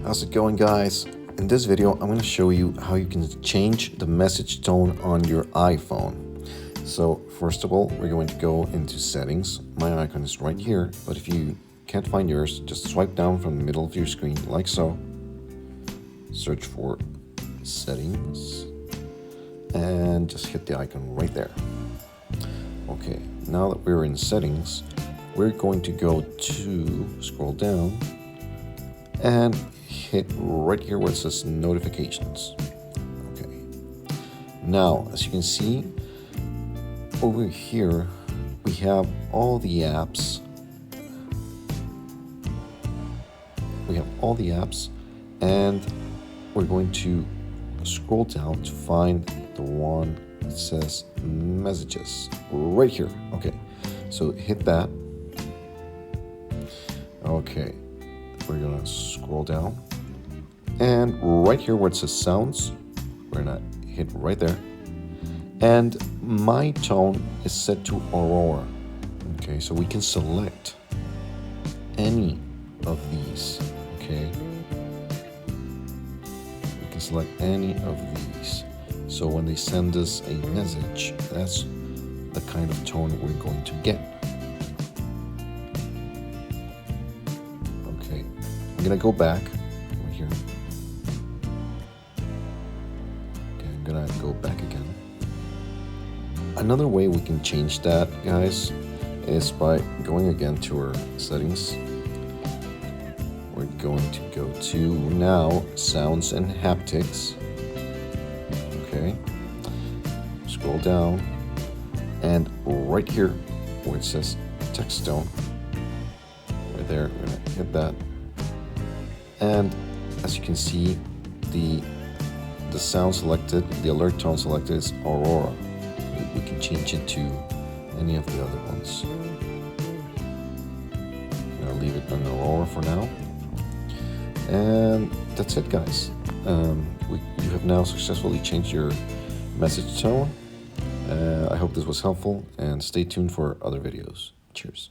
How's it going, guys? In this video, I'm going to show you how you can change the message tone on your iPhone. So first of all, we're going to go into settings. My icon is right here, but if you can't find yours, just swipe down from the middle of your screen like so. Search for settings and just hit the icon right there. Okay, now that we're in settings, we're going to go to scroll down and hit right here where it says notifications. Okay, now as you can see over here we have all the apps. And we're going to scroll down to find the one that says messages right here. Okay, so hit that. Okay, we're gonna scroll down and right here where it says sounds, we're gonna hit right there, and my tone is set to Aurora. Okay, so we can select any of these. Okay, we can select any of these, so when they send us a message, that's the kind of tone we're going to get. Okay, I'm gonna go back right here. Okay, I'm gonna go back again. Another way we can change that, guys, is by going again to our settings. We're going to go to now sounds and haptics. Okay, scroll down and right here where it says text tone, right there, we're gonna hit that, and as you can see, the sound selected, the alert tone selected is Aurora. We can change it to any of the other ones. I'm gonna leave it on Aurora for now, and that's it, guys. You have now successfully changed your message tone. I hope this was helpful, and stay tuned for other videos. Cheers.